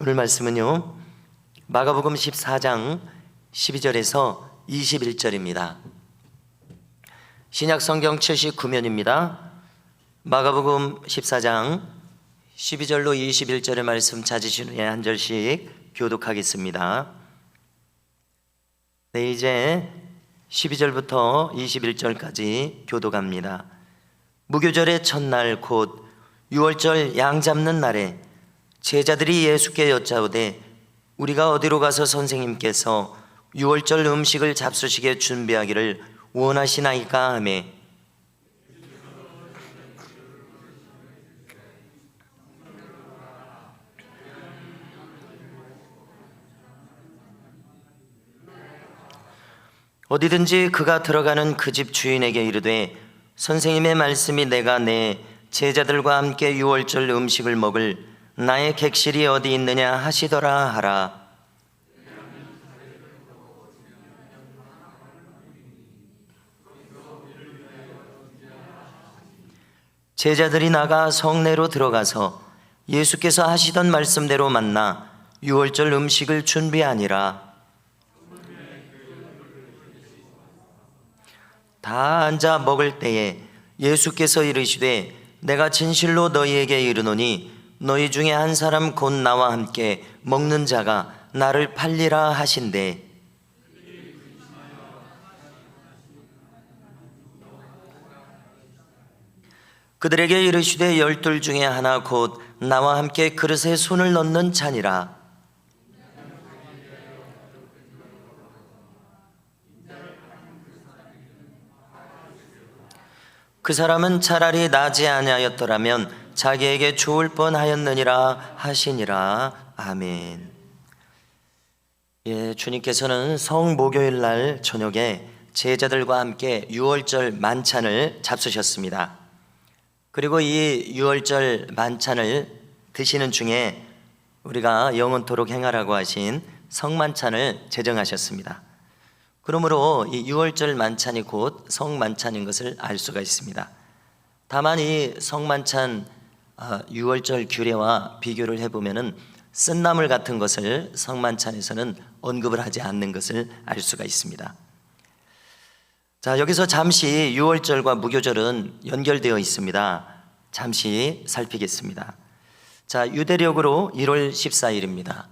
오늘 말씀은요, 마가복음 14장 12절에서 21절입니다. 신약 성경 79면입니다. 마가복음 14장 12절로 21절의 말씀 찾으신 후에 한 절씩 교독하겠습니다. 네, 이제 12절부터 21절까지 교독합니다. 무교절의 첫날 곧 유월절 양 잡는 날에 제자들이 예수께 여짜오되 우리가 어디로 가서 선생님께서 유월절 음식을 잡수시게 준비하기를 원하시나이까 하며 어디든지 그가 들어가는 그 집 주인에게 이르되 선생님의 말씀이 내가 내 제자들과 함께 유월절 음식을 먹을 나의 객실이 어디 있느냐 하시더라 하라. 제자들이 나가 성내로 들어가서 예수께서 하시던 말씀대로 만나 유월절 음식을 준비하니라. 다 앉아 먹을 때에 예수께서 이르시되 내가 진실로 너희에게 이르노니 너희 중에 한 사람 곧 나와 함께 먹는 자가 나를 팔리라 하신대. 그들에게 이르시되 12 중에 하나 곧 나와 함께 그릇에 손을 넣는 자니라. 그 사람은 차라리 나지 아니하였더라면 자기에게 좋을 뻔하였느니라 하시니라. 아멘. 예, 주님께서는 성목요일 날 저녁에 제자들과 함께 유월절 만찬을 잡수셨습니다. 그리고 이 유월절 만찬을 드시는 중에 우리가 영원토록 행하라고 하신 성만찬을 제정하셨습니다. 그러므로 이 유월절 만찬이 곧 성만찬인 것을 알 수가 있습니다. 다만 이 성만찬 유월절 규례와 비교를 해보면은 쓴나물 같은 것을 성만찬에서는 언급을 하지 않는 것을 알 수가 있습니다. 자, 여기서 잠시 유월절과 무교절은 연결되어 있습니다. 잠시 살피겠습니다. 자, 유대력으로 1월 14일입니다.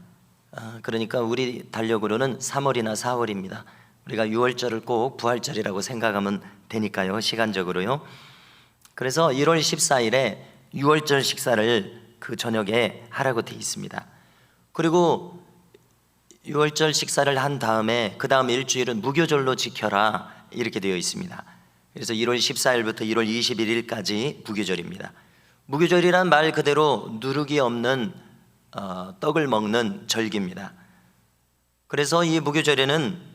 그러니까 우리 달력으로는 3월이나 4월입니다. 우리가 유월절을 꼭 부활절이라고 생각하면 되니까요, 시간적으로요. 그래서 1월 14일에 유월절 식사를 그 저녁에 하라고 되어 있습니다. 그리고 유월절 식사를 한 다음에 그 다음 일주일은 무교절로 지켜라 이렇게 되어 있습니다. 그래서 1월 14일부터 1월 21일까지 무교절입니다. 무교절이란 말 그대로 누룩이 없는 떡을 먹는 절기입니다. 그래서 이 무교절에는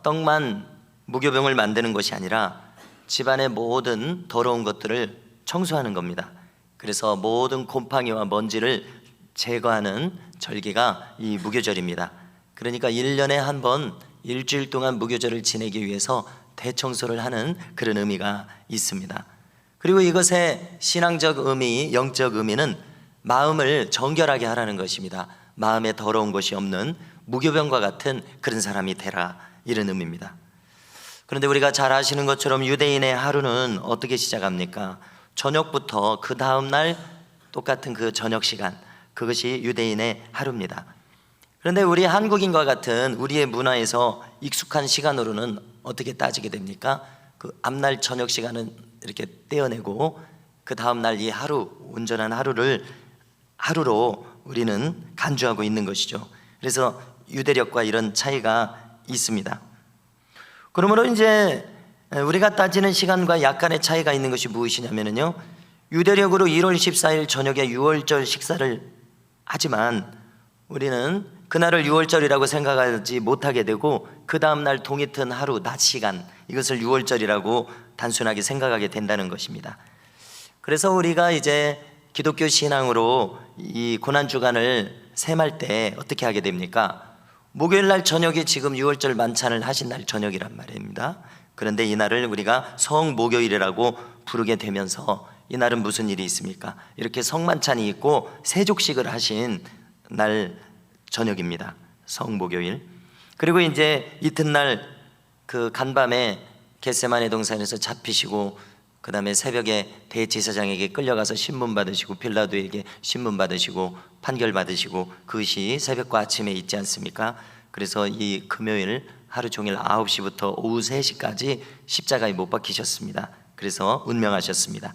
떡만 무교병을 만드는 것이 아니라 집안의 모든 더러운 것들을 청소하는 겁니다. 그래서 모든 곰팡이와 먼지를 제거하는 절기가 이 무교절입니다. 그러니까 1년에 한 번 일주일 동안 무교절을 지내기 위해서 대청소를 하는 그런 의미가 있습니다. 그리고 이것의 신앙적 의미, 영적 의미는 마음을 정결하게 하라는 것입니다. 마음에 더러운 것이 없는 무교병과 같은 그런 사람이 되라, 이런 의미입니다. 그런데 우리가 잘 아시는 것처럼 유대인의 하루는 어떻게 시작합니까? 저녁부터 그 다음날 똑같은 그 저녁 시간, 그것이 유대인의 하루입니다. 그런데 우리 한국인과 같은 우리의 문화에서 익숙한 시간으로는 어떻게 따지게 됩니까? 그 앞날 저녁 시간은 이렇게 떼어내고 그 다음날 이 하루, 온전한 하루로 우리는 간주하고 있는 것이죠. 그래서 유대력과 이런 차이가 있습니다. 그러므로 이제 우리가 따지는 시간과 약간의 차이가 있는 것이 무엇이냐면요, 유대력으로 1월 14일 저녁에 유월절 식사를 하지만 우리는 그날을 유월절이라고 생각하지 못하게 되고 그 다음날 동이 튼 하루, 낮 시간, 이것을 유월절이라고 단순하게 생각하게 된다는 것입니다. 그래서 우리가 이제 기독교 신앙으로 이 고난주간을 셈할 때 어떻게 하게 됩니까? 목요일 날 저녁이 지금 유월절 만찬을 하신 날 저녁이란 말입니다. 그런데 이날을 우리가 성목요일이라고 부르게 되면서 이날은 무슨 일이 있습니까? 이렇게 성만찬이 있고 세족식을 하신 날 저녁입니다. 성목요일. 그리고 이제 이튿날 그 간밤에 겟세마네 동산에서 잡히시고 그 다음에 새벽에 대제사장에게 끌려가서 신문 받으시고 빌라도에게 신문 받으시고 판결 받으시고 그것이 새벽과 아침에 있지 않습니까? 그래서 이 금요일 하루 종일 9시부터 오후 3시까지 십자가에 못 박히셨습니다. 그래서 운명하셨습니다.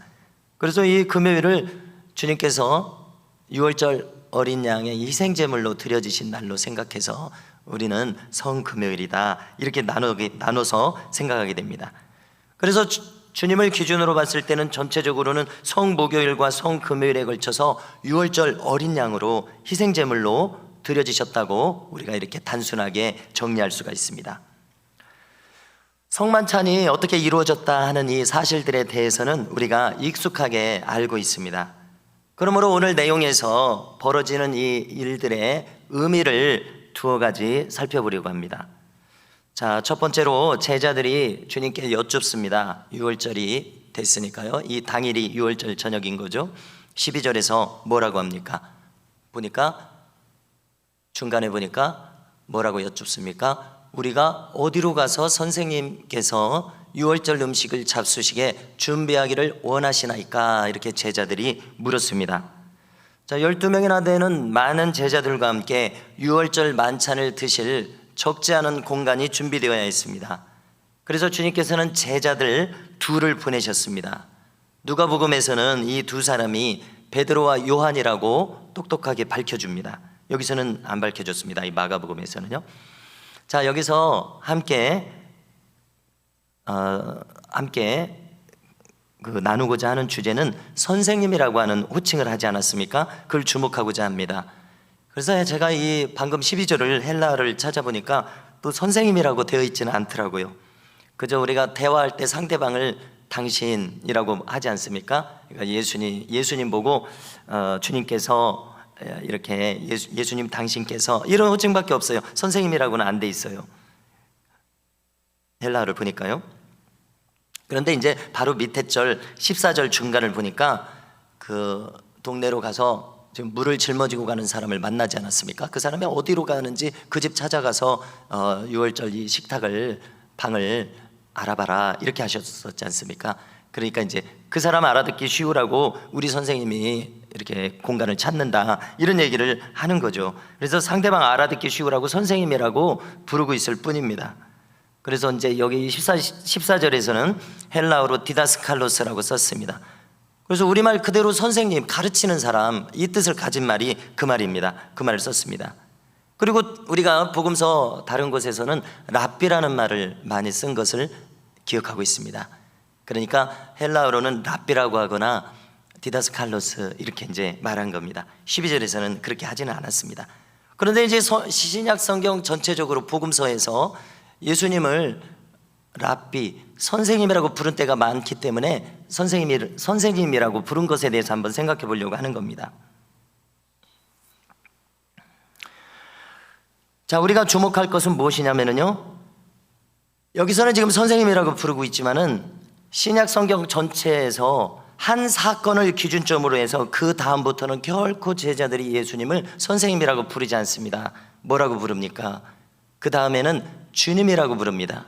그래서 이 금요일을 주님께서 유월절 어린 양의 희생제물로 드려지신 날로 생각해서 우리는 성금요일이다 이렇게 나눠서 생각하게 됩니다. 그래서 주님을 기준으로 봤을 때는 전체적으로는 성목요일과 성금요일에 걸쳐서 유월절 어린 양으로 희생제물로 드려지셨다고 우리가 이렇게 단순하게 정리할 수가 있습니다. 성만찬이 어떻게 이루어졌다 하는 이 사실들에 대해서는 우리가 익숙하게 알고 있습니다. 그러므로 오늘 내용에서 벌어지는 이 일들의 의미를 두어 가지 살펴보려고 합니다. 자, 첫 번째로 제자들이 주님께 여쭙습니다. 유월절이 됐으니까요. 이 당일이 유월절 저녁인 거죠. 12절에서 뭐라고 합니까? 중간에 보니까 뭐라고 여쭙습니까? 우리가 어디로 가서 선생님께서 유월절 음식을 잡수시게 준비하기를 원하시나이까? 이렇게 제자들이 물었습니다. 자, 12명이나 되는 많은 제자들과 함께 유월절 만찬을 드실 적지 않은 공간이 준비되어야 했습니다. 그래서 주님께서는 제자들 둘을 보내셨습니다. 누가복음에서는 이 두 사람이 베드로와 요한이라고 똑똑하게 밝혀줍니다. 여기서는 안 밝혀줬습니다. 이 마가복음에서는요. 자, 여기서 함께 나누고자 하는 주제는 선생님이라고 하는 호칭을 하지 않았습니까? 그걸 주목하고자 합니다. 그래서 제가 이 방금 12절을 헬라어를 찾아보니까 또 선생님이라고 되어 있지는 않더라고요. 그저 우리가 대화할 때 상대방을 당신이라고 하지 않습니까? 그러니까 예수님 보고 주님께서 이렇게 예수님 당신께서 이런 호칭밖에 없어요. 선생님이라고는 안 돼 있어요. 헬라어를 보니까요. 그런데 이제 바로 밑에 절 14절 중간을 보니까 그 동네로 가서 지금 물을 짊어지고 가는 사람을 만나지 않았습니까? 그 사람이 어디로 가는지 그 집 찾아가서 유월절 이 방을 알아봐라 이렇게 하셨었지 않습니까? 그러니까 이제 그 사람 알아듣기 쉬우라고 우리 선생님이 이렇게 공간을 찾는다 이런 얘기를 하는 거죠. 그래서 상대방 알아듣기 쉬우라고 선생님이라고 부르고 있을 뿐입니다. 그래서 이제 여기 14절에서는 헬라어로 디다스칼로스라고 썼습니다. 그래서 우리말 그대로 선생님, 가르치는 사람 이 뜻을 가진 말이 그 말입니다. 그 말을 썼습니다. 그리고 우리가 복음서 다른 곳에서는 랍비라는 말을 많이 쓴 것을 기억하고 있습니다. 그러니까 헬라어로는 랍비라고 하거나 디다스칼로스 이렇게 이제 말한 겁니다. 12절에서는 그렇게 하지는 않았습니다. 그런데 이제 신약 성경 전체적으로 복음서에서 예수님을 랍비, 선생님이라고 부른 때가 많기 때문에 선생님이라고 부른 것에 대해서 한번 생각해 보려고 하는 겁니다. 자, 우리가 주목할 것은 무엇이냐면요, 여기서는 지금 선생님이라고 부르고 있지만은 신약 성경 전체에서 한 사건을 기준점으로 해서 그 다음부터는 결코 제자들이 예수님을 선생님이라고 부르지 않습니다. 뭐라고 부릅니까? 그 다음에는 주님이라고 부릅니다.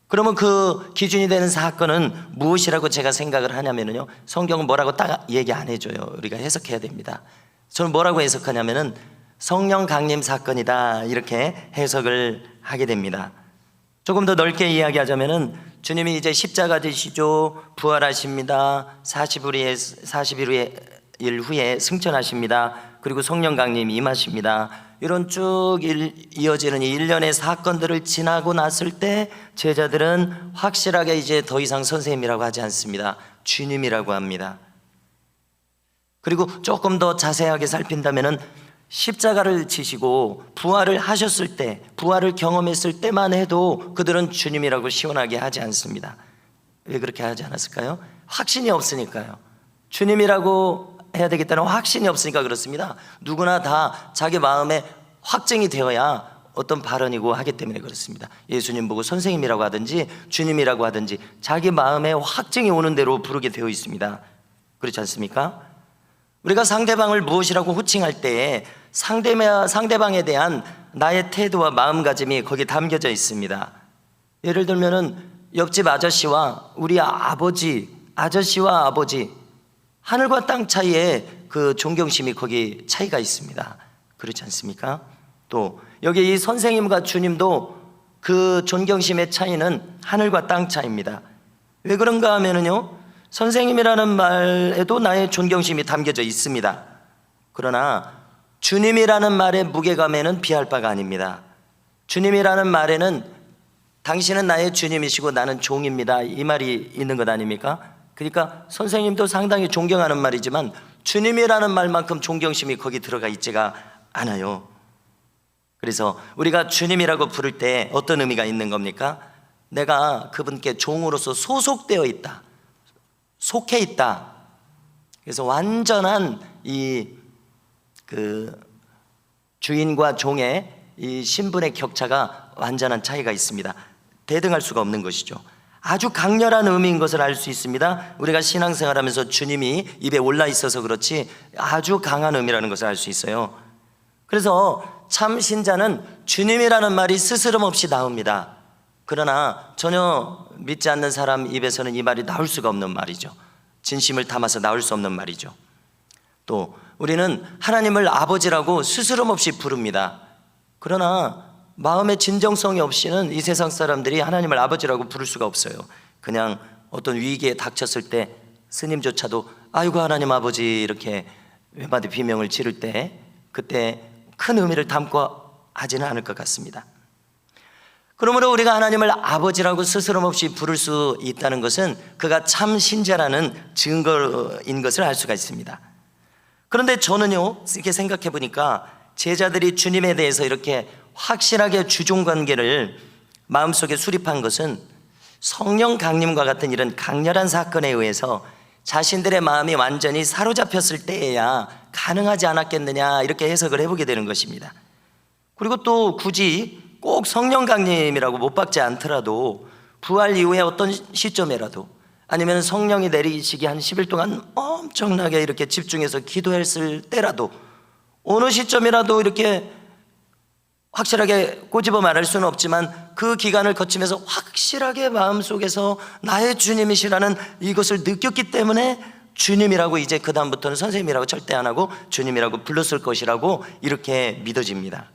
그러면 그 기준이 되는 사건은 무엇이라고 제가 생각을 하냐면요, 성경은 뭐라고 딱 얘기 안 해줘요. 우리가 해석해야 됩니다. 저는 뭐라고 해석하냐면은 성령 강림 사건이다 이렇게 해석을 하게 됩니다. 조금 더 넓게 이야기하자면은 주님이 이제 십자가 지시죠, 부활하십니다, 40일 후에 승천하십니다, 그리고 성령 강림이 임하십니다. 이런 쭉 이어지는 이 일련의 사건들을 지나고 났을 때 제자들은 확실하게 이제 더 이상 선생님이라고 하지 않습니다. 주님이라고 합니다. 그리고 조금 더 자세하게 살핀다면은 십자가를 지시고 부활을 하셨을 때, 부활을 경험했을 때만 해도 그들은 주님이라고 시원하게 하지 않습니다. 왜 그렇게 하지 않았을까요? 확신이 없으니까요. 주님이라고 해야 되겠다는 확신이 없으니까 그렇습니다. 누구나 다 자기 마음에 확증이 되어야 어떤 발언이고 하기 때문에 그렇습니다. 예수님 보고 선생님이라고 하든지 주님이라고 하든지 자기 마음에 확증이 오는 대로 부르게 되어 있습니다. 그렇지 않습니까? 우리가 상대방을 무엇이라고 호칭할 때에 상대방에 대한 나의 태도와 마음가짐이 거기 담겨져 있습니다. 예를 들면은 옆집 아저씨와 우리 아저씨와 아버지, 하늘과 땅 차이에 그 존경심이 거기 차이가 있습니다. 그렇지 않습니까? 또 여기 이 선생님과 주님도 그 존경심의 차이는 하늘과 땅 차이입니다. 왜 그런가 하면은요, 선생님이라는 말에도 나의 존경심이 담겨져 있습니다. 그러나 주님이라는 말의 무게감에는 비할 바가 아닙니다. 주님이라는 말에는 당신은 나의 주님이시고 나는 종입니다, 이 말이 있는 것 아닙니까? 그러니까 선생님도 상당히 존경하는 말이지만 주님이라는 말만큼 존경심이 거기 들어가 있지가 않아요. 그래서 우리가 주님이라고 부를 때 어떤 의미가 있는 겁니까? 내가 그분께 종으로서 소속되어 있다, 속해 있다. 그래서 완전한 그 주인과 종의 이 신분의 격차가 완전한 차이가 있습니다. 대등할 수가 없는 것이죠. 아주 강렬한 의미인 것을 알 수 있습니다. 우리가 신앙생활하면서 주님이 입에 올라 있어서 그렇지 아주 강한 의미라는 것을 알 수 있어요. 그래서 참 신자는 주님이라는 말이 스스럼 없이 나옵니다. 그러나 전혀 믿지 않는 사람 입에서는 이 말이 나올 수가 없는 말이죠. 진심을 담아서 나올 수 없는 말이죠. 또 우리는 하나님을 아버지라고 스스럼 없이 부릅니다. 그러나 마음의 진정성이 없이는 이 세상 사람들이 하나님을 아버지라고 부를 수가 없어요. 그냥 어떤 위기에 닥쳤을 때 스님조차도 아이고 하나님 아버지 이렇게 외마디 비명을 지를 때 그때 큰 의미를 담고 하지는 않을 것 같습니다. 그러므로 우리가 하나님을 아버지라고 스스럼 없이 부를 수 있다는 것은 그가 참 신자라는 증거인 것을 알 수가 있습니다. 그런데 저는요, 이렇게 생각해 보니까 제자들이 주님에 대해서 이렇게 확실하게 주종관계를 마음속에 수립한 것은 성령 강림과 같은 이런 강렬한 사건에 의해서 자신들의 마음이 완전히 사로잡혔을 때에야 가능하지 않았겠느냐, 이렇게 해석을 해보게 되는 것입니다. 그리고 또 굳이 꼭 성령 강림이라고 못 박지 않더라도 부활 이후에 어떤 시점에라도 아니면 성령이 내리시기 한 10일 동안 엄청나게 이렇게 집중해서 기도했을 때라도 어느 시점이라도 이렇게 확실하게 꼬집어 말할 수는 없지만 그 기간을 거치면서 확실하게 마음속에서 나의 주님이시라는 이것을 느꼈기 때문에 주님이라고 이제 그 다음부터는 선생님이라고 절대 안 하고 주님이라고 불렀을 것이라고 이렇게 믿어집니다.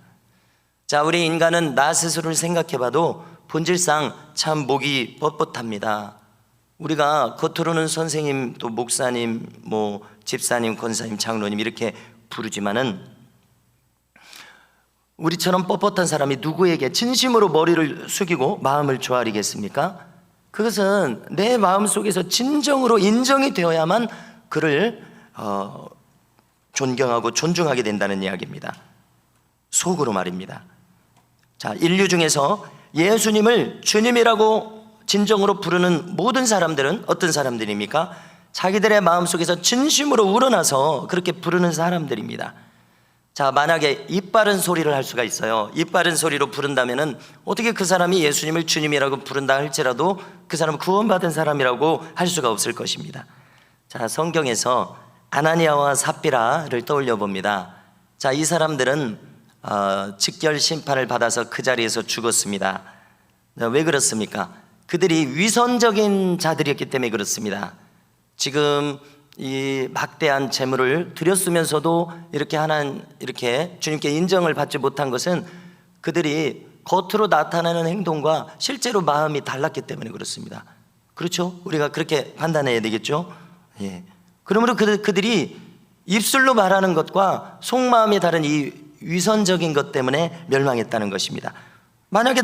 자, 우리 인간은 나 스스로를 생각해 봐도 본질상 참 목이 뻣뻣합니다. 우리가 겉으로는 선생님, 또 목사님, 집사님, 권사님, 장로님 이렇게 부르지만은 우리처럼 뻣뻣한 사람이 누구에게 진심으로 머리를 숙이고 마음을 조아리겠습니까? 그것은 내 마음속에서 진정으로 인정이 되어야만 그를 존경하고 존중하게 된다는 이야기입니다. 속으로 말입니다. 자, 인류 중에서 예수님을 주님이라고 진정으로 부르는 모든 사람들은 어떤 사람들입니까? 자기들의 마음속에서 진심으로 우러나서 그렇게 부르는 사람들입니다. 자, 만약에 입 바른 소리를 할 수가 있어요. 입 바른 소리로 부른다면은 어떻게 그 사람이 예수님을 주님이라고 부른다 할지라도 그 사람은 구원받은 사람이라고 할 수가 없을 것입니다. 자, 성경에서 아나니아와 삽비라를 떠올려 봅니다. 자, 이 사람들은 직결 심판을 받아서 그 자리에서 죽었습니다. 왜 그렇습니까? 그들이 위선적인 자들이었기 때문에 그렇습니다. 지금 이 막대한 재물을 드렸으면서도 이렇게 주님께 인정을 받지 못한 것은 그들이 겉으로 나타나는 행동과 실제로 마음이 달랐기 때문에 그렇습니다. 그렇죠? 우리가 그렇게 판단해야 되겠죠? 예. 그러므로 그들이 입술로 말하는 것과 속마음이 다른 이 위선적인 것 때문에 멸망했다는 것입니다. 만약에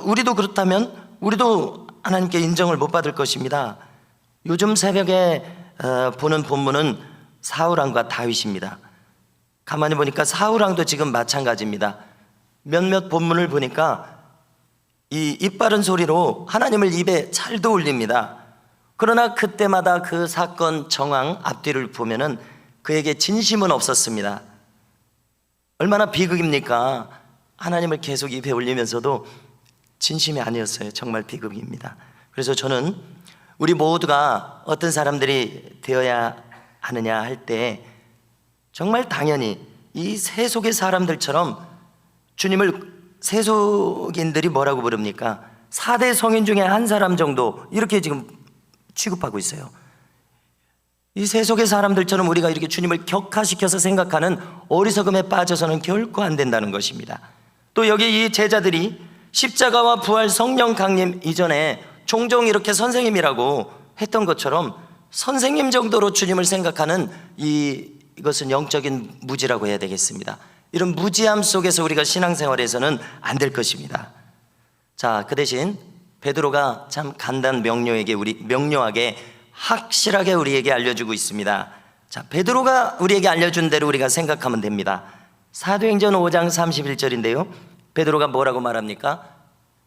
우리도 그렇다면 우리도 하나님께 인정을 못 받을 것입니다. 요즘 새벽에 보는 본문은 사울왕과 다윗입니다. 가만히 보니까 사울왕도 지금 마찬가지입니다. 몇몇 본문을 보니까 이 입 바른 소리로 하나님을 입에 잘도 올립니다. 그러나 그때마다 그 사건 정황 앞뒤를 보면은 그에게 진심은 없었습니다. 얼마나 비극입니까? 하나님을 계속 입에 올리면서도 진심이 아니었어요. 정말 비극입니다. 그래서 저는 우리 모두가 어떤 사람들이 되어야 하느냐 할 때 정말 당연히 이 세속의 사람들처럼 주님을 세속인들이 뭐라고 부릅니까? 4대 성인 중에 한 사람 정도 이렇게 지금 취급하고 있어요. 이 세속의 사람들처럼 우리가 이렇게 주님을 격화시켜서 생각하는 어리석음에 빠져서는 결코 안 된다는 것입니다. 또 여기 이 제자들이 십자가와 부활 성령 강림 이전에 종종 이렇게 선생님이라고 했던 것처럼 선생님 정도로 주님을 생각하는 이것은 영적인 무지라고 해야 되겠습니다. 이런 무지함 속에서 우리가 신앙생활에서는 안 될 것입니다. 자, 그 대신 베드로가 참 간단 명료하게 확실하게 우리에게 알려주고 있습니다. 자, 베드로가 우리에게 알려준 대로 우리가 생각하면 됩니다. 사도행전 5장 31절인데요 베드로가 뭐라고 말합니까?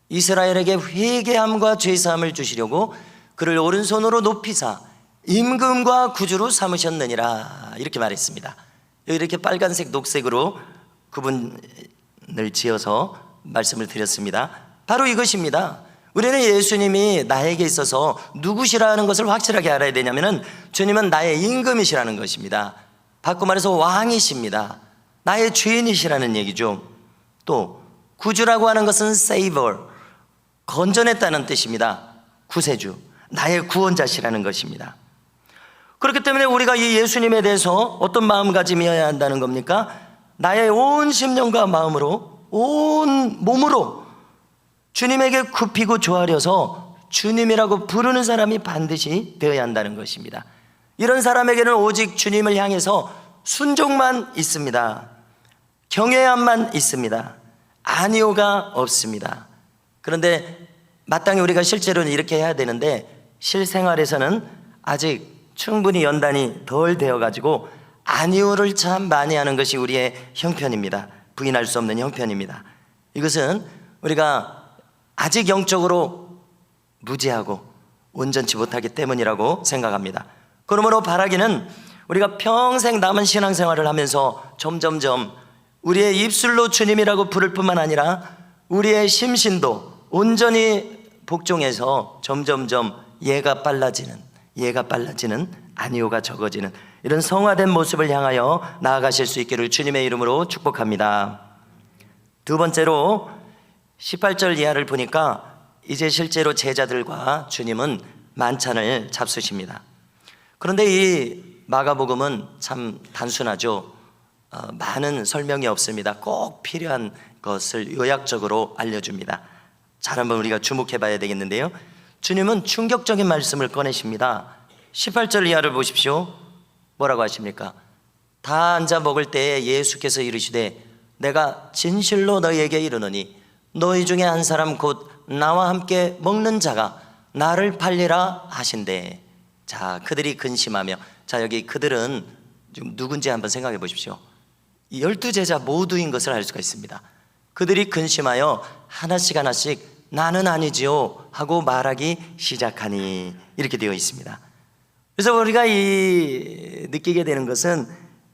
이스라엘에게 회개함과 죄사함을 주시려고 그를 오른손으로 높이사 임금과 구주로 삼으셨느니라 이렇게 말했습니다. 이렇게 빨간색 녹색으로 구분을 지어서 말씀을 드렸습니다. 바로 이것입니다. 우리는 예수님이 나에게 있어서 누구시라는 것을 확실하게 알아야 되냐면은 주님은 나의 임금이시라는 것입니다. 바꿔 말해서 왕이십니다. 나의 주인이시라는 얘기죠. 또 구주라고 하는 것은 Savior, 건져냈다는 뜻입니다. 구세주, 나의 구원자시라는 것입니다. 그렇기 때문에 우리가 이 예수님에 대해서 어떤 마음가짐이어야 한다는 겁니까? 나의 온 심령과 마음으로, 온 몸으로 주님에게 굽히고 조아려서 주님이라고 부르는 사람이 반드시 되어야 한다는 것입니다. 이런 사람에게는 오직 주님을 향해서 순종만 있습니다. 경외함만 있습니다. 아니오가 없습니다. 그런데 마땅히 우리가 실제로는 이렇게 해야 되는데 실생활에서는 아직 충분히 연단이 덜 되어가지고 아니오를 참 많이 하는 것이 우리의 형편입니다. 부인할 수 없는 형편입니다. 이것은 우리가 아직 영적으로 무지하고 온전치 못하기 때문이라고 생각합니다. 그러므로 바라기는 우리가 평생 남은 신앙생활을 하면서 점점점 우리의 입술로 주님이라고 부를 뿐만 아니라 우리의 심신도 온전히 복종해서 점점점 예가 빨라지는 아니오가 적어지는 이런 성화된 모습을 향하여 나아가실 수 있기를 주님의 이름으로 축복합니다. 두 번째로 18절 이하를 보니까 이제 실제로 제자들과 주님은 만찬을 잡수십니다. 그런데 이 마가복음은 참 단순하죠. 많은 설명이 없습니다. 꼭 필요한 것을 요약적으로 알려줍니다. 잘 한번 우리가 주목해 봐야 되겠는데요 주님은 충격적인 말씀을 꺼내십니다. 18절 이하를 보십시오. 뭐라고 하십니까? 다 앉아 먹을 때에 예수께서 이르시되 내가 진실로 너희에게 이르노니 너희 중에 한 사람 곧 나와 함께 먹는 자가 나를 팔리라 하신대. 자, 그들이 근심하며, 자, 여기 그들은 좀 누군지 한번 생각해 보십시오. 12제자 모두인 것을 알 수가 있습니다. 그들이 근심하여 하나씩 나는 아니지요 하고 말하기 시작하니 이렇게 되어 있습니다. 그래서 우리가 느끼게 되는 것은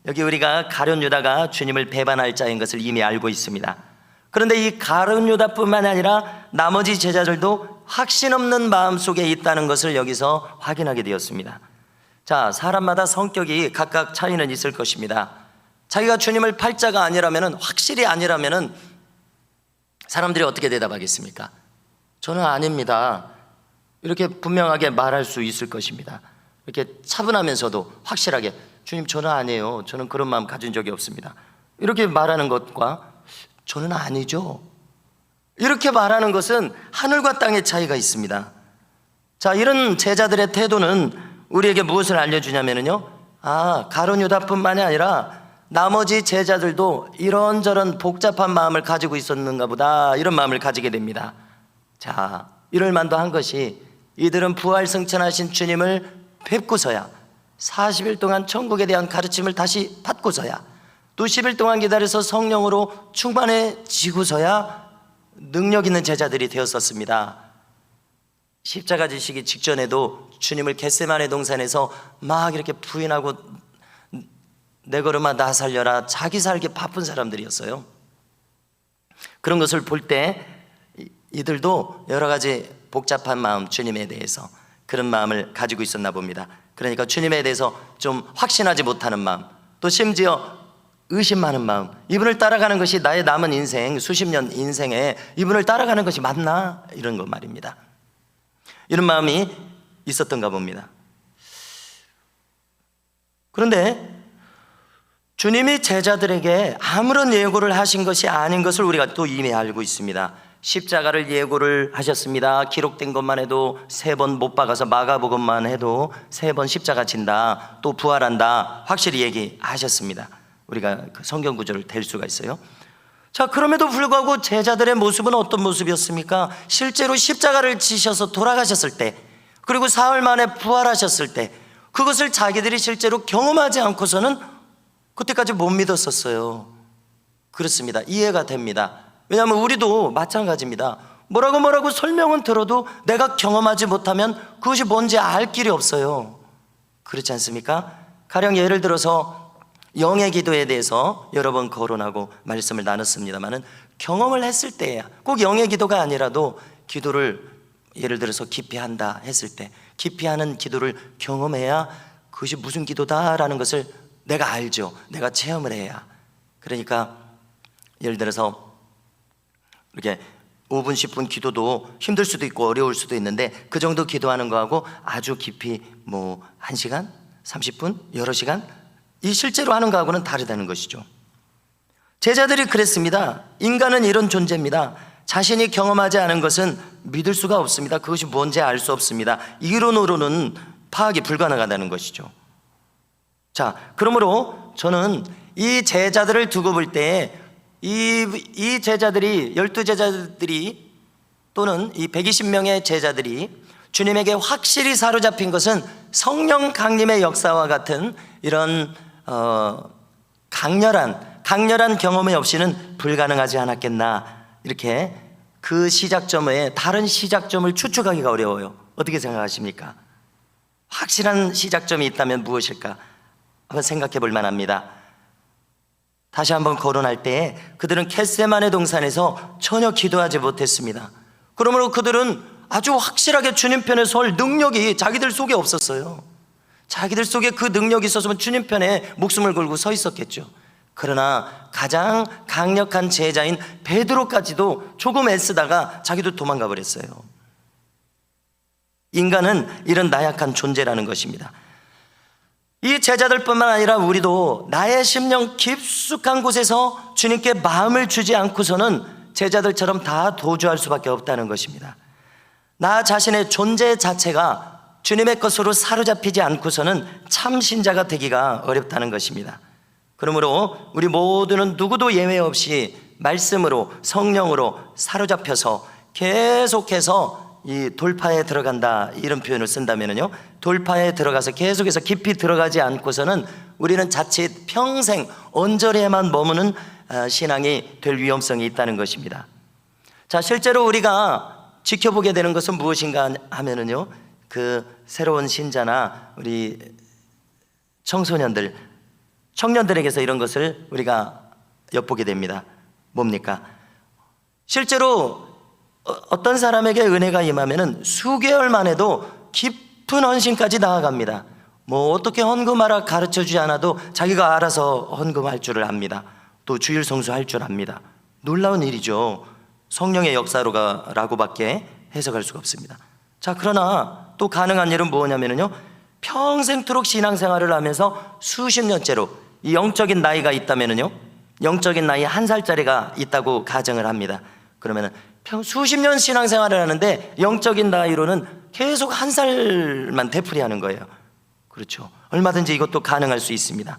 여기 우리가 가룟 유다가 주님을 배반할 자인 것을 이미 알고 있습니다. 그런데 이 가룟 유다뿐만 아니라 나머지 제자들도 확신 없는 마음 속에 있다는 것을 여기서 확인하게 되었습니다. 자, 사람마다 성격이 각각 차이는 있을 것입니다. 자기가 주님을 팔 자가 아니라면, 확실히 아니라면 사람들이 어떻게 대답하겠습니까? 저는 아닙니다. 이렇게 분명하게 말할 수 있을 것입니다. 이렇게 차분하면서도 확실하게 주님 저는 아니에요. 저는 그런 마음 가진 적이 없습니다. 이렇게 말하는 것과 저는 아니죠. 이렇게 말하는 것은 하늘과 땅의 차이가 있습니다. 자, 이런 제자들의 태도는 우리에게 무엇을 알려주냐면요 가룟 유다뿐만이 아니라 나머지 제자들도 이런저런 복잡한 마음을 가지고 있었는가 보다, 이런 마음을 가지게 됩니다. 자, 이럴 만도 한 것이 이들은 부활 승천하신 주님을 뵙고서야 40일 동안 천국에 대한 가르침을 다시 받고서야 또 10일 동안 기다려서 성령으로 충만해지고서야 능력 있는 제자들이 되었었습니다. 십자가 지시기 직전에도 주님을 겟세마네 동산에서 막 이렇게 부인하고 내 걸음아 나 살려라, 자기 살기 바쁜 사람들이었어요. 그런 것을 볼 때 이들도 여러 가지 복잡한 마음, 주님에 대해서 그런 마음을 가지고 있었나 봅니다. 그러니까 주님에 대해서 좀 확신하지 못하는 마음, 또 심지어 의심 많은 마음, 이분을 따라가는 것이 나의 남은 인생, 수십 년 인생에 이분을 따라가는 것이 맞나? 이런 거 말입니다. 이런 마음이 있었던가 봅니다. 그런데 주님이 제자들에게 아무런 예고를 하신 것이 아닌 것을 우리가 또 이미 알고 있습니다. 십자가를 예고를 하셨습니다. 기록된 것만 해도 3번 못 박아서 마가복음만 해도 3번 십자가 진다, 또 부활한다, 확실히 얘기하셨습니다. 우리가 그 성경 구절을 댈 수가 있어요. 자, 그럼에도 불구하고 제자들의 모습은 어떤 모습이었습니까? 실제로 십자가를 지셔서 돌아가셨을 때, 그리고 사흘 만에 부활하셨을 때, 그것을 자기들이 실제로 경험하지 않고서는 그때까지 못 믿었었어요. 그렇습니다. 이해가 됩니다. 왜냐하면 우리도 마찬가지입니다. 뭐라고 설명은 들어도 내가 경험하지 못하면 그것이 뭔지 알 길이 없어요. 그렇지 않습니까? 가령 예를 들어서 영의 기도에 대해서 여러 번 거론하고 말씀을 나눴습니다마는 경험을 했을 때야, 꼭 영의 기도가 아니라도 기도를 예를 들어서 깊이 한다 했을 때, 깊이 하는 기도를 경험해야 그것이 무슨 기도다라는 것을 내가 알죠. 내가 체험을 해야. 그러니까 예를 들어서 이렇게 5분 10분 기도도 힘들 수도 있고 어려울 수도 있는데, 그 정도 기도하는 거하고 아주 깊이 1시간 30분 여러 시간 이 실제로 하는 거하고는 다르다는 것이죠. 제자들이 그랬습니다. 인간은 이런 존재입니다. 자신이 경험하지 않은 것은 믿을 수가 없습니다. 그것이 뭔지 알 수 없습니다. 이론으로는 파악이 불가능하다는 것이죠. 자, 그러므로 저는 이 제자들을 두고 볼 때 이 제자들이, 12제자들이 또는 이 120명의 제자들이 주님에게 확실히 사로잡힌 것은 성령 강림의 역사와 같은 이런 강렬한 경험이 없이는 불가능하지 않았겠나, 이렇게 그 시작점에 다른 시작점을 추측하기가 어려워요. 어떻게 생각하십니까? 확실한 시작점이 있다면 무엇일까? 한번 생각해 볼 만합니다. 다시 한번 거론할 때 그들은 겟세마네 동산에서 전혀 기도하지 못했습니다. 그러므로 그들은 아주 확실하게 주님 편에 설 능력이 자기들 속에 없었어요. 자기들 속에 그 능력이 있었으면 주님 편에 목숨을 걸고 서 있었겠죠. 그러나 가장 강력한 제자인 베드로까지도 조금 애쓰다가 자기도 도망가 버렸어요. 인간은 이런 나약한 존재라는 것입니다. 이 제자들뿐만 아니라 우리도 나의 심령 깊숙한 곳에서 주님께 마음을 주지 않고서는 제자들처럼 다 도주할 수밖에 없다는 것입니다. 나 자신의 존재 자체가 주님의 것으로 사로잡히지 않고서는 참 신자가 되기가 어렵다는 것입니다. 그러므로 우리 모두는 누구도 예외 없이 말씀으로, 성령으로 사로잡혀서 계속해서 이 돌파에 들어간다, 이런 표현을 쓴다면요, 돌파에 들어가서 계속해서 깊이 들어가지 않고서는 우리는 자칫 평생 언저리에만 머무는 신앙이 될 위험성이 있다는 것입니다. 자, 실제로 우리가 지켜보게 되는 것은 무엇인가 하면은요, 그 새로운 신자나 우리 청년들에게서 이런 것을 우리가 엿보게 됩니다. 뭡니까? 실제로 어떤 사람에게 은혜가 임하면은 수개월 만에도 깊은 헌신까지 나아갑니다. 어떻게 헌금하라 가르쳐 주지 않아도 자기가 알아서 헌금할 줄을 압니다. 또 주일 성수할 줄 압니다. 놀라운 일이죠. 성령의 역사로라고밖에 해석할 수가 없습니다. 자, 그러나 또 가능한 일은 뭐냐면요, 평생토록 신앙생활을 하면서 수십 년째로 이 영적인 나이가 있다면요, 영적인 나이 1살짜리가 있다고 가정을 합니다. 그러면은 수십 년 신앙생활을 하는데 영적인 나이로는 계속 1살만 되풀이하는 거예요. 그렇죠. 얼마든지 이것도 가능할 수 있습니다.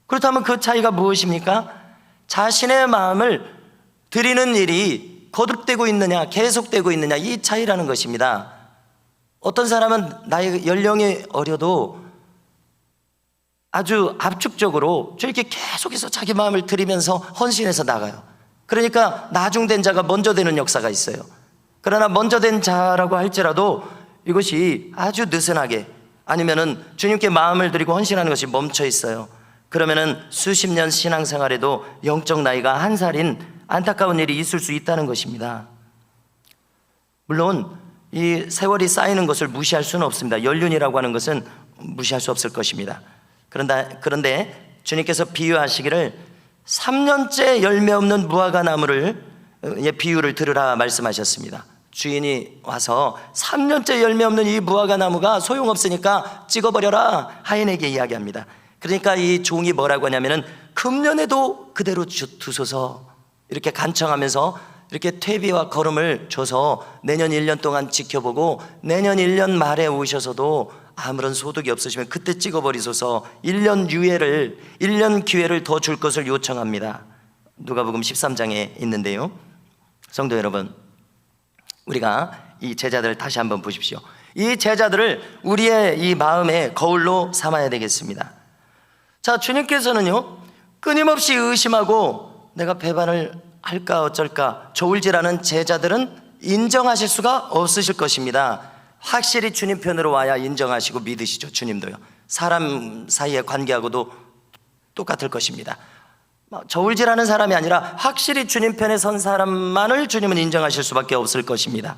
그렇다면 그 차이가 무엇입니까? 자신의 마음을 드리는 일이 거듭되고 있느냐, 계속되고 있느냐, 이 차이라는 것입니다. 어떤 사람은 나이 연령이 어려도 아주 압축적으로 저렇게 계속해서 자기 마음을 드리면서 헌신해서 나가요. 그러니까 나중된 자가 먼저 되는 역사가 있어요. 그러나 먼저 된 자라고 할지라도 이것이 아주 느슨하게, 아니면은 주님께 마음을 드리고 헌신하는 것이 멈춰 있어요. 그러면은 수십 년 신앙생활에도 영적 나이가 1살인 안타까운 일이 있을 수 있다는 것입니다. 물론 이 세월이 쌓이는 것을 무시할 수는 없습니다. 연륜이라고 하는 것은 무시할 수 없을 것입니다. 그런데 주님께서 비유하시기를 3년째 열매 없는 무화과 나무를 비유를 들으라 말씀하셨습니다. 주인이 와서 3년째 열매 없는 이 무화과 나무가 소용없으니까 찍어버려라 하인에게 이야기합니다. 그러니까 이 종이 뭐라고 하냐면은 금년에도 그대로 두소서 이렇게 간청하면서 이렇게 퇴비와 거름을 줘서 내년 1년 동안 지켜보고 내년 1년 말에 오셔서도 아무런 소득이 없으시면 그때 찍어버리소서. 1년 유예를 1년 기회를 더 줄 것을 요청합니다. 누가복음 13장에 있는데요. 성도 여러분, 우리가 이 제자들을 다시 한번 보십시오. 이 제자들을 우리의 이 마음의 거울로 삼아야 되겠습니다. 자, 주님께서는요 끊임없이 의심하고 내가 배반을 할까 어쩔까 저울질하는 제자들은 인정하실 수가 없으실 것입니다. 확실히 주님 편으로 와야 인정하시고 믿으시죠. 주님도요. 사람 사이의 관계하고도 똑같을 것입니다. 저울질하는 사람이 아니라 확실히 주님 편에 선 사람만을 주님은 인정하실 수밖에 없을 것입니다.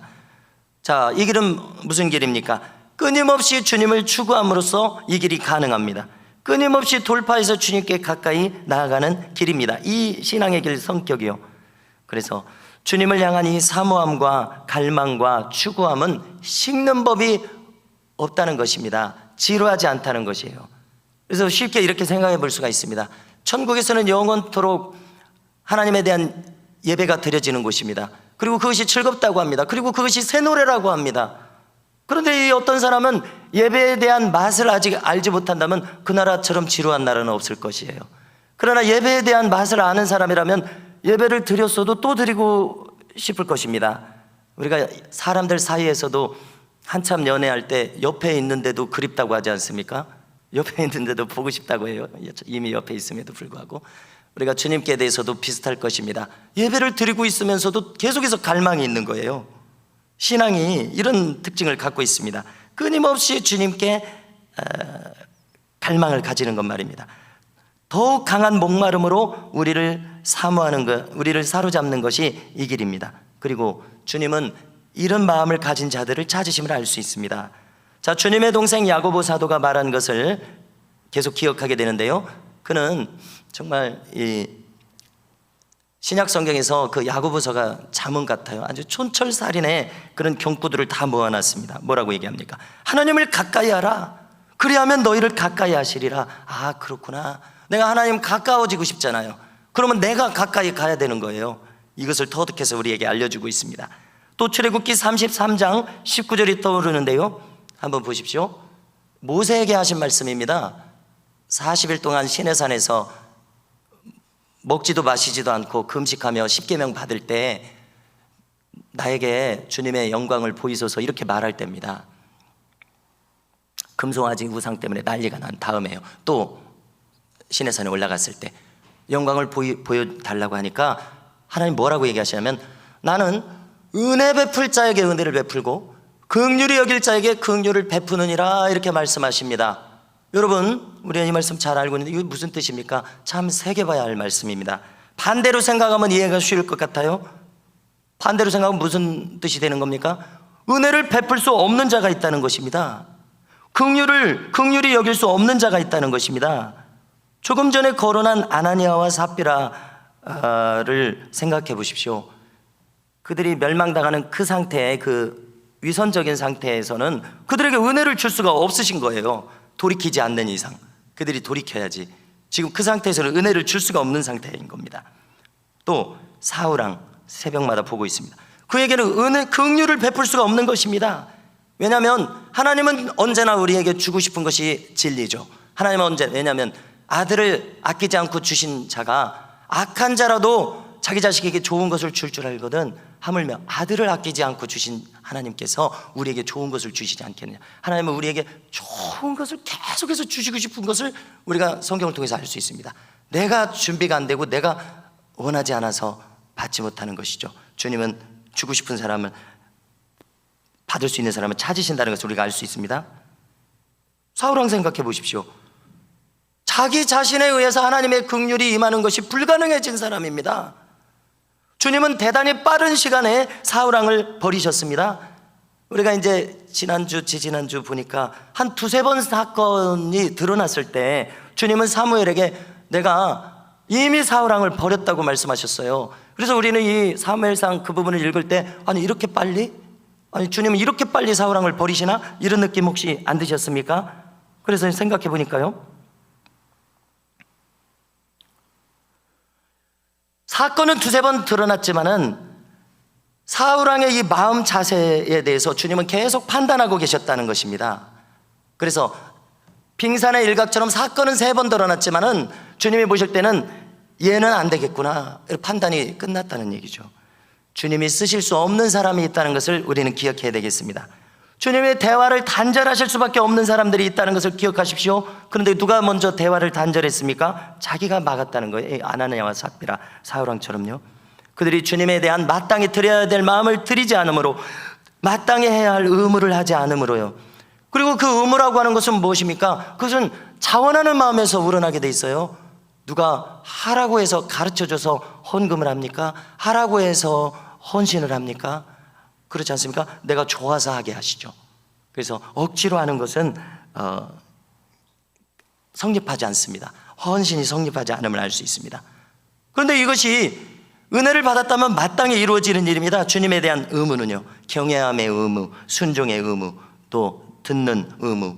자, 이 길은 무슨 길입니까? 끊임없이 주님을 추구함으로써 이 길이 가능합니다. 끊임없이 돌파해서 주님께 가까이 나아가는 길입니다. 이 신앙의 길 성격이요. 그래서 주님을 향한 이 사모함과 갈망과 추구함은 식는 법이 없다는 것입니다. 지루하지 않다는 것이에요. 그래서 쉽게 이렇게 생각해 볼 수가 있습니다. 천국에서는 영원토록 하나님에 대한 예배가 드려지는 곳입니다. 그리고 그것이 즐겁다고 합니다. 그리고 그것이 새 노래라고 합니다. 그런데 이 어떤 사람은 예배에 대한 맛을 아직 알지 못한다면 그 나라처럼 지루한 나라는 없을 것이에요. 그러나 예배에 대한 맛을 아는 사람이라면 예배를 드렸어도 또 드리고 싶을 것입니다. 우리가 사람들 사이에서도 한참 연애할 때 옆에 있는데도 그립다고 하지 않습니까? 옆에 있는데도 보고 싶다고 해요. 이미 옆에 있음에도 불구하고. 우리가 주님께 대해서도 비슷할 것입니다. 예배를 드리고 있으면서도 계속해서 갈망이 있는 거예요. 신앙이 이런 특징을 갖고 있습니다. 끊임없이 주님께 갈망을 가지는 것 말입니다. 더욱 강한 목마름으로 우리를 사모하는 것, 우리를 사로잡는 것이 이 길입니다. 그리고 주님은 이런 마음을 가진 자들을 찾으심을 알 수 있습니다. 자, 주님의 동생 야고보 사도가 말한 것을 계속 기억하게 되는데요. 그는 정말 이 신약 성경에서 그 야고보서가 자문 같아요. 아주 촌철살인의 그런 경구들을 다 모아놨습니다. 뭐라고 얘기합니까? 하나님을 가까이 하라. 그리하면 너희를 가까이 하시리라. 아, 그렇구나. 내가 하나님 가까워지고 싶잖아요. 그러면 내가 가까이 가야 되는 거예요. 이것을 터득해서 우리에게 알려주고 있습니다. 또 출애굽기 33장 19절이 떠오르는데요. 한번 보십시오. 모세에게 하신 말씀입니다. 40일 동안 시내산에서 먹지도 마시지도 않고 금식하며 십계명 받을 때 나에게 주님의 영광을 보이소서 이렇게 말할 때입니다. 금송아지 우상 때문에 난리가 난 다음에요. 또 시내산에 올라갔을 때 영광을 보여달라고 하니까 하나님 뭐라고 얘기하시냐면 나는 은혜 베풀 자에게 은혜를 베풀고 긍휼히 여길 자에게 긍휼을 베푸느니라 이렇게 말씀하십니다. 여러분, 우리가 이 말씀 잘 알고 있는데 이게 무슨 뜻입니까? 참 새겨봐야 할 말씀입니다. 반대로 생각하면 이해가 쉬울 것 같아요. 반대로 생각하면 무슨 뜻이 되는 겁니까? 은혜를 베풀 수 없는 자가 있다는 것입니다. 긍휼히 여길 수 없는 자가 있다는 것입니다. 조금 전에 거론한 아나니아와 삽비라를 생각해 보십시오. 그들이 멸망당하는 그 상태의 그 위선적인 상태에서는 그들에게 은혜를 줄 수가 없으신 거예요. 돌이키지 않는 이상 그들이 돌이켜야지. 지금 그 상태에서는 은혜를 줄 수가 없는 상태인 겁니다. 또 사울왕 새벽마다 보고 있습니다. 그에게는 긍휼을 베풀 수가 없는 것입니다. 왜냐하면 하나님은 언제나 우리에게 주고 싶은 것이 진리죠. 하나님은 왜냐하면 아들을 아끼지 않고 주신 자가 악한 자라도 자기 자식에게 좋은 것을 줄 알거든. 하물며 아들을 아끼지 않고 주신 하나님께서 우리에게 좋은 것을 주시지 않겠느냐. 하나님은 우리에게 좋은 것을 계속해서 주시고 싶은 것을 우리가 성경을 통해서 알 수 있습니다. 내가 준비가 안 되고 내가 원하지 않아서 받지 못하는 것이죠. 주님은 주고 싶은 사람을 받을 수 있는 사람을 찾으신다는 것을 우리가 알 수 있습니다. 사울왕 생각해 보십시오. 자기 자신에 의해서 하나님의 긍휼이 임하는 것이 불가능해진 사람입니다. 주님은 대단히 빠른 시간에 사울왕을 버리셨습니다. 우리가 이제 지지난주 보니까 한 두세 번 사건이 드러났을 때 주님은 사무엘에게 내가 이미 사울왕을 버렸다고 말씀하셨어요. 그래서 우리는 이 사무엘상 그 부분을 읽을 때 아니 이렇게 빨리? 아니 주님은 이렇게 빨리 사울왕을 버리시나? 이런 느낌 혹시 안 드셨습니까? 그래서 생각해 보니까요, 사건은 두세 번 드러났지만은 사울왕의 이 마음 자세에 대해서 주님은 계속 판단하고 계셨다는 것입니다. 그래서 빙산의 일각처럼 사건은 세 번 드러났지만은 주님이 보실 때는 얘는 안 되겠구나, 판단이 끝났다는 얘기죠. 주님이 쓰실 수 없는 사람이 있다는 것을 우리는 기억해야 되겠습니다. 주님의 대화를 단절하실 수밖에 없는 사람들이 있다는 것을 기억하십시오. 그런데 누가 먼저 대화를 단절했습니까? 자기가 막았다는 거예요. 아나니아와 삽비라, 사울왕처럼요. 그들이 주님에 대한 마땅히 드려야 될 마음을 드리지 않으므로, 마땅히 해야 할 의무를 하지 않으므로요. 그리고 그 의무라고 하는 것은 무엇입니까? 그것은 자원하는 마음에서 우러나게 돼 있어요. 누가 하라고 해서 가르쳐줘서 헌금을 합니까? 하라고 해서 헌신을 합니까? 그렇지 않습니까? 내가 좋아서 하게 하시죠. 그래서 억지로 하는 것은 성립하지 않습니다. 헌신이 성립하지 않음을 알 수 있습니다. 그런데 이것이 은혜를 받았다면 마땅히 이루어지는 일입니다. 주님에 대한 의무는요, 경외함의 의무, 순종의 의무, 또 듣는 의무.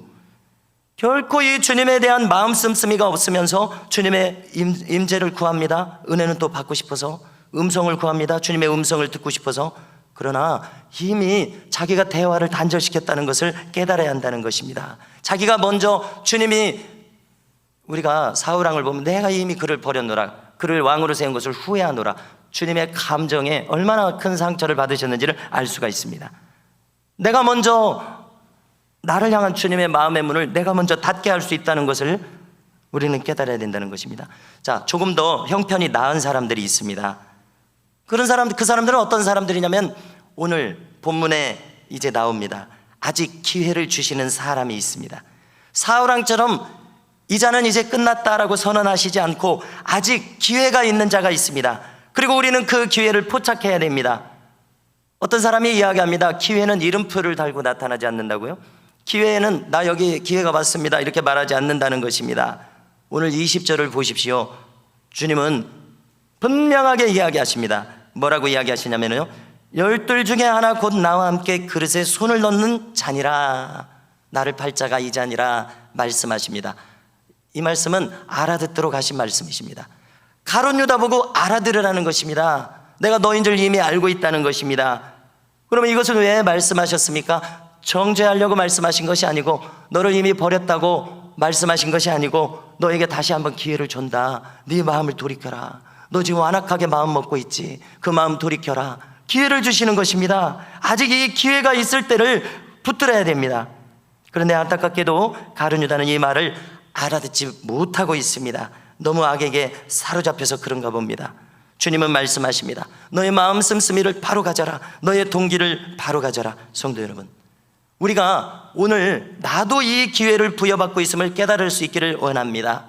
결코 이 주님에 대한 마음 씀씀이가 없으면서 주님의 임재를 구합니다. 은혜는 또 받고 싶어서 음성을 구합니다. 주님의 음성을 듣고 싶어서. 그러나 이미 자기가 대화를 단절시켰다는 것을 깨달아야 한다는 것입니다. 자기가 먼저, 주님이, 우리가 사울왕을 보면 내가 이미 그를 버렸노라, 그를 왕으로 세운 것을 후회하노라, 주님의 감정에 얼마나 큰 상처를 받으셨는지를 알 수가 있습니다. 내가 먼저 나를 향한 주님의 마음의 문을 내가 먼저 닫게 할 수 있다는 것을 우리는 깨달아야 된다는 것입니다. 자, 조금 더 형편이 나은 사람들이 있습니다. 그런 사람들, 그 사람들은 어떤 사람들이냐면 오늘 본문에 이제 나옵니다. 아직 기회를 주시는 사람이 있습니다. 사울왕처럼 이자는 이제 끝났다라고 선언하시지 않고 아직 기회가 있는 자가 있습니다. 그리고 우리는 그 기회를 포착해야 됩니다. 어떤 사람이 이야기합니다. 기회는 이름표를 달고 나타나지 않는다고요? 기회는 나 여기 기회가 왔습니다 이렇게 말하지 않는다는 것입니다. 오늘 20절을 보십시오. 주님은 분명하게 이야기하십니다. 뭐라고 이야기하시냐면요, 12 중에 하나 곧 나와 함께 그릇에 손을 넣는 자니라, 나를 팔 자가 이 자니라 말씀하십니다. 이 말씀은 알아듣도록 하신 말씀이십니다. 가룟 유다 보고 알아들으라는 것입니다. 내가 너인 줄 이미 알고 있다는 것입니다. 그러면 이것을 왜 말씀하셨습니까? 정죄하려고 말씀하신 것이 아니고, 너를 이미 버렸다고 말씀하신 것이 아니고, 너에게 다시 한번 기회를 준다. 네 마음을 돌이켜라. 너 지금 완악하게 마음 먹고 있지. 그 마음 돌이켜라. 기회를 주시는 것입니다. 아직 이 기회가 있을 때를 붙들어야 됩니다. 그런데 안타깝게도 가룟 유다는 이 말을 알아듣지 못하고 있습니다. 너무 악에게 사로잡혀서 그런가 봅니다. 주님은 말씀하십니다. 너의 마음 씀씀이를 바로 가져라. 너의 동기를 바로 가져라. 성도 여러분, 우리가 오늘 나도 이 기회를 부여받고 있음을 깨달을 수 있기를 원합니다.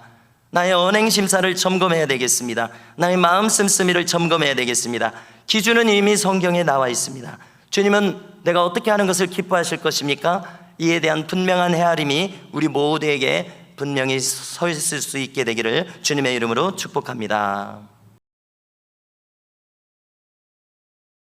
나의 언행 심사를 점검해야 되겠습니다. 나의 마음 씀씀이를 점검해야 되겠습니다. 기준은 이미 성경에 나와 있습니다. 주님은 내가 어떻게 하는 것을 기뻐하실 것입니까? 이에 대한 분명한 헤아림이 우리 모두에게 분명히 서 있을 수 있게 되기를 주님의 이름으로 축복합니다.